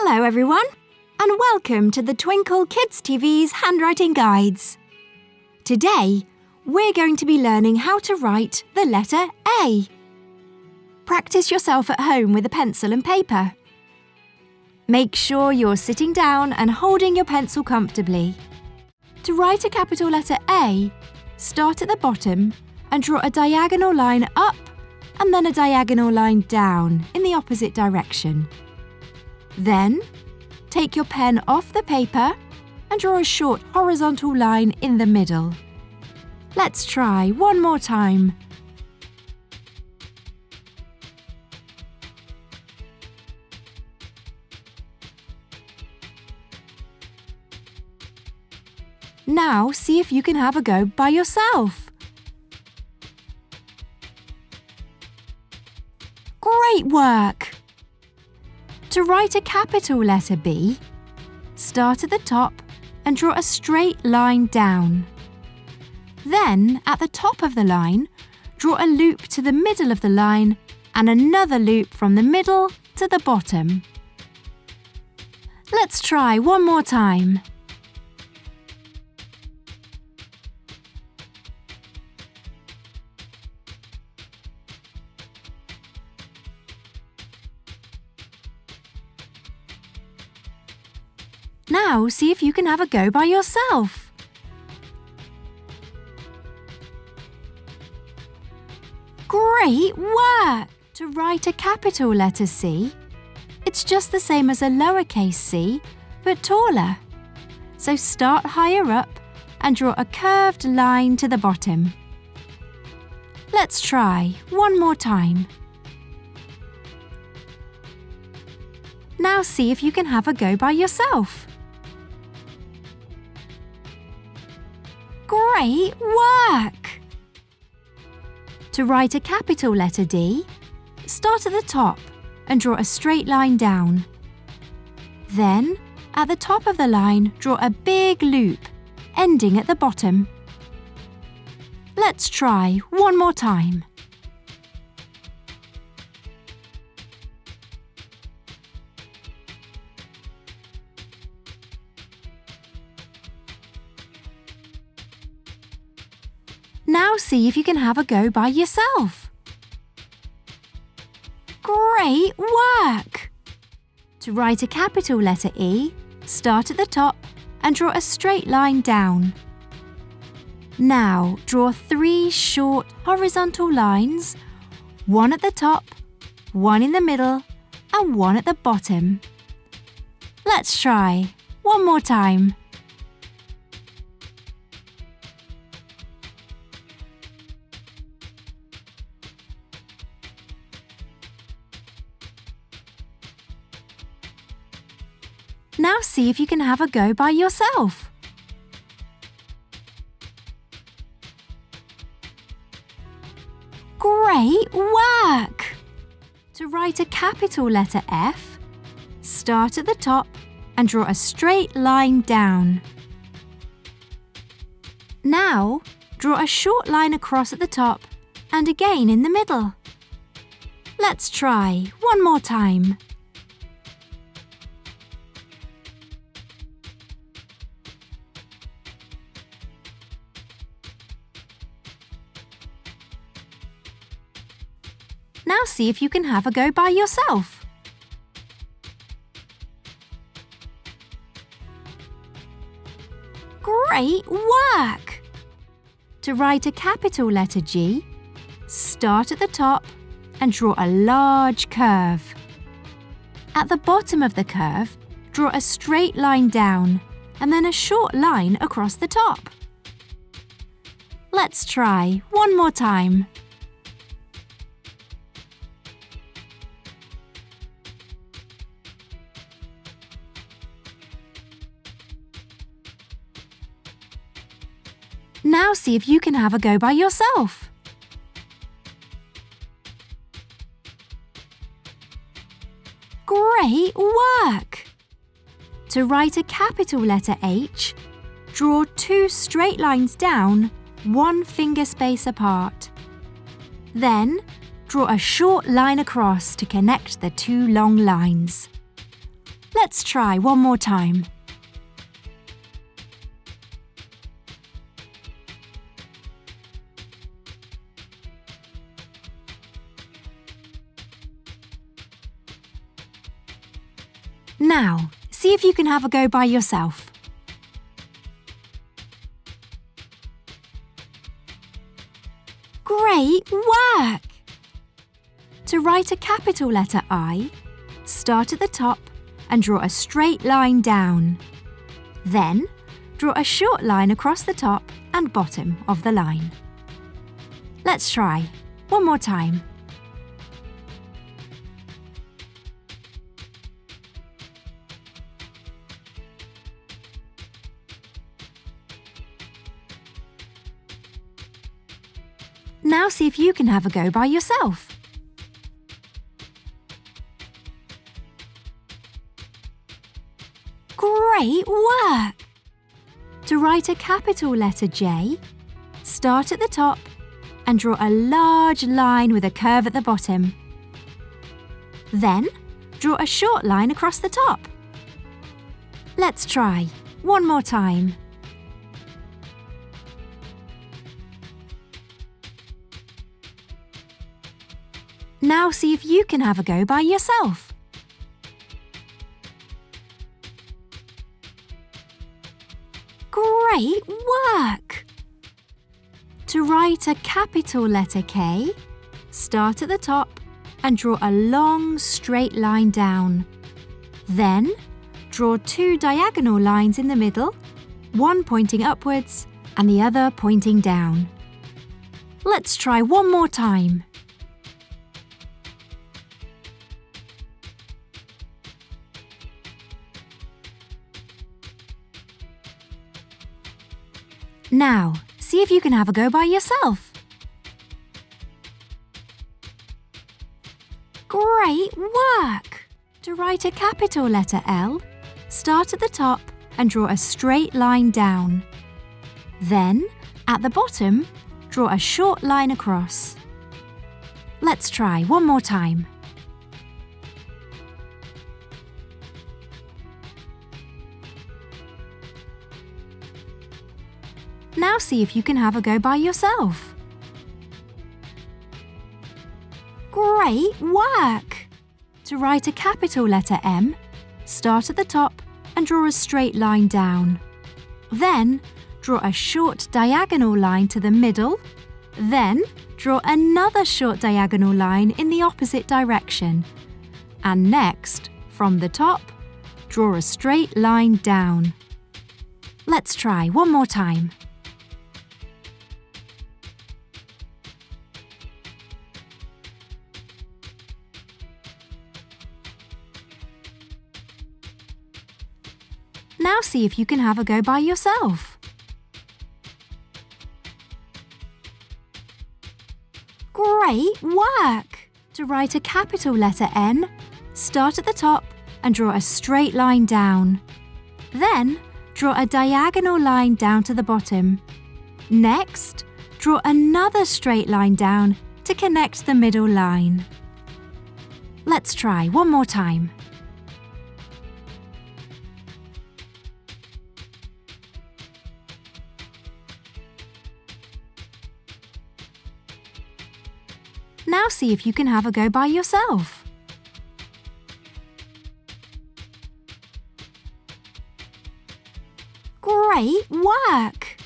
Hello everyone, and welcome to the Twinkl Kids TV's handwriting guides. Today, we're going to be learning how to write the letter A. Practice yourself at home with a pencil and paper. Make sure you're sitting down and holding your pencil comfortably. To write a capital letter A, start at the bottom and draw a diagonal line up and then a diagonal line down in the opposite direction. Then, take your pen off the paper and draw a short horizontal line in the middle. Let's try one more time. Now see if you can have a go by yourself. Great work! To write a capital letter B, start at the top and draw a straight line down. Then, at the top of the line, draw a loop to the middle of the line and another loop from the middle to the bottom. Let's try one more time. Now see if you can have a go by yourself. Great work! To write a capital letter C, it's just the same as a lowercase c, but taller. So start higher up and draw a curved line to the bottom. Let's try one more time. Now see if you can have a go by yourself. Great work! To write a capital letter D, start at the top and draw a straight line down. Then, at the top of the line, draw a big loop, ending at the bottom. Let's try one more time. Now see if you can have a go by yourself. Great work! To write a capital letter E, start at the top and draw a straight line down. Now draw 3 short horizontal lines, one at the top, one in the middle and one at the bottom. Let's try one more time. Now see if you can have a go by yourself. Great work! To write a capital letter F, start at the top and draw a straight line down. Now, draw a short line across at the top and again in the middle. Let's try one more time. Now see if you can have a go by yourself. Great work! To write a capital letter G, start at the top and draw a large curve. At the bottom of the curve, draw a straight line down and then a short line across the top. Let's try one more time. Now see if you can have a go by yourself. Great work! To write a capital letter H, draw 2 straight lines down, 1 finger space apart. Then, draw a short line across to connect the 2 long lines. Let's try one more time. Now, see if you can have a go by yourself. Great work! To write a capital letter I, start at the top and draw a straight line down. Then, draw a short line across the top and bottom of the line. Let's try one more time. Now see if you can have a go by yourself. Great work! To write a capital letter J, start at the top and draw a large line with a curve at the bottom. Then, draw a short line across the top. Let's try one more time. Now see if you can have a go by yourself. Great work! To write a capital letter K, start at the top and draw a long straight line down. Then, draw two diagonal lines in the middle, one pointing upwards and the other pointing down. Let's try one more time. Now, see if you can have a go by yourself. Great work! To write a capital letter L, start at the top and draw a straight line down. Then, at the bottom, draw a short line across. Let's try one more time. Now see if you can have a go by yourself. Great work! To write a capital letter M, start at the top and draw a straight line down. Then, draw a short diagonal line to the middle. Then, draw another short diagonal line in the opposite direction. And next, from the top, draw a straight line down. Let's try one more time. Now see if you can have a go by yourself. Great work! To write a capital letter N, start at the top and draw a straight line down. Then, draw a diagonal line down to the bottom. Next, draw another straight line down to connect the middle line. Let's try one more time. Now see if you can have a go by yourself. Great work!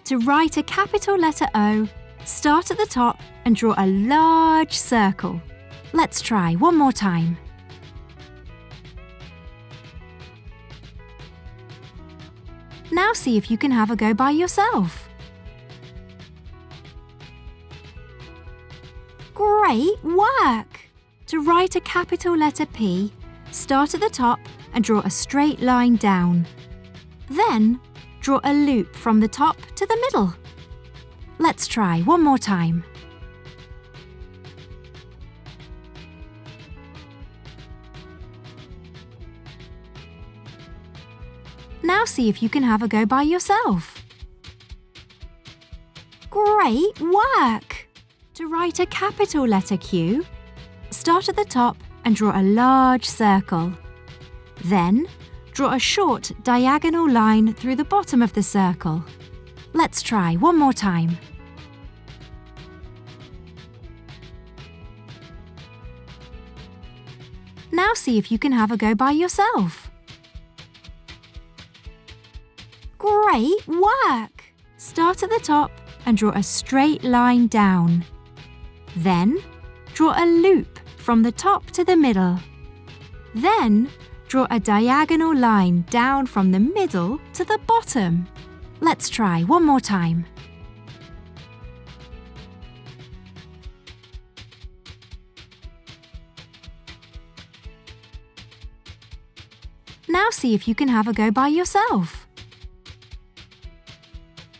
To write a capital letter O, start at the top and draw a large circle. Let's try one more time. Now see if you can have a go by yourself. Great work! To write a capital letter P, start at the top and draw a straight line down. Then, draw a loop from the top to the middle. Let's try one more time. Now see if you can have a go by yourself. Great work! To write a capital letter Q, start at the top and draw a large circle. Then, draw a short diagonal line through the bottom of the circle. Let's try one more time. Now see if you can have a go by yourself. Great work! Start at the top and draw a straight line down. Then, draw a loop from the top to the middle. Then, draw a diagonal line down from the middle to the bottom. Let's try one more time. Now see if you can have a go by yourself.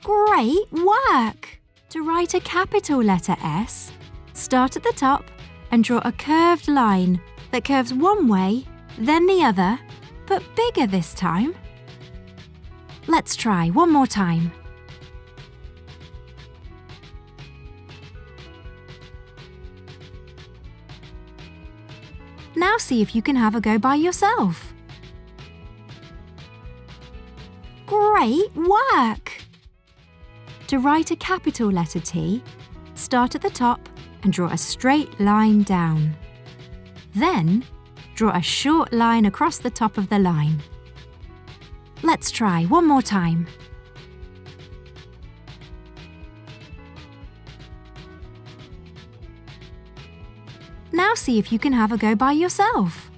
Great work! To write a capital letter S, start at the top and draw a curved line that curves one way, then the other, but bigger this time. Let's try one more time. Now see if you can have a go by yourself. Great work! To write a capital letter T, start at the top and draw a straight line down. Then, draw a short line across the top of the line. Let's try one more time. Now see if you can have a go by yourself.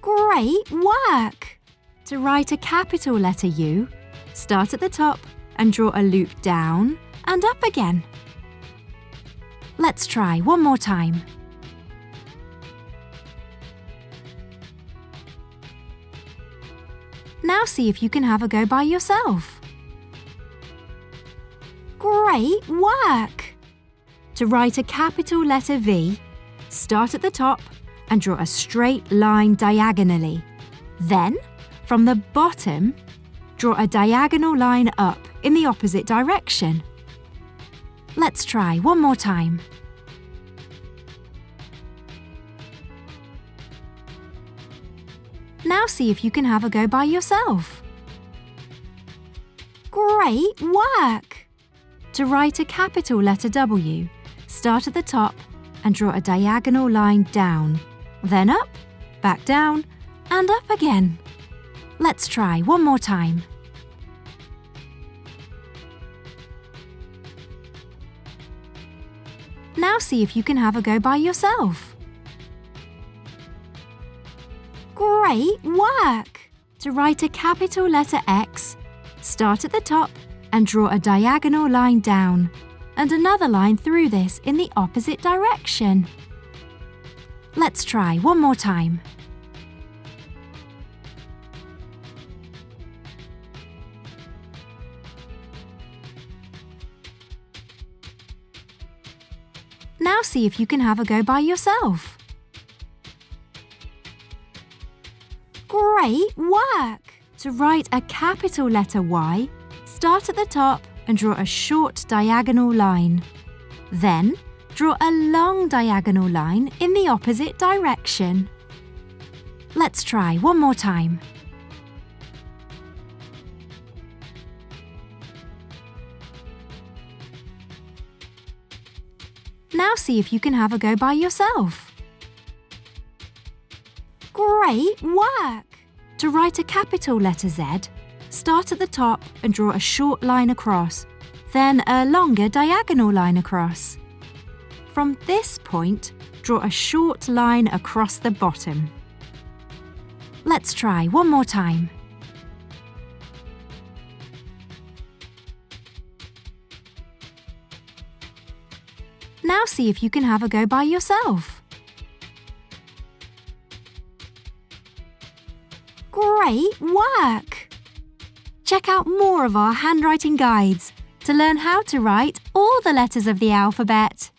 Great work! To write a capital letter U, start at the top and draw a loop down and up again. Let's try one more time. Now see if you can have a go by yourself. Great work! To write a capital letter V, start at the top and draw a straight line diagonally. Then, from the bottom, draw a diagonal line up in the opposite direction. Let's try one more time. Now see if you can have a go by yourself. Great work! To write a capital letter W, start at the top and draw a diagonal line down, then up, back down, and up again. Let's try one more time. Now see if you can have a go by yourself. Great work! To write a capital letter X, start at the top and draw a diagonal line down, and another line through this in the opposite direction. Let's try one more time. Now see if you can have a go by yourself. Great work! To write a capital letter Y, start at the top and draw a short diagonal line. Then, draw a long diagonal line in the opposite direction. Let's try one more time. Now see if you can have a go by yourself. Great work! To write a capital letter Z, start at the top and draw a short line across, then a longer diagonal line across. From this point, draw a short line across the bottom. Let's try one more time. Now see if you can have a go by yourself. Great work! Check out more of our handwriting guides to learn how to write all the letters of the alphabet.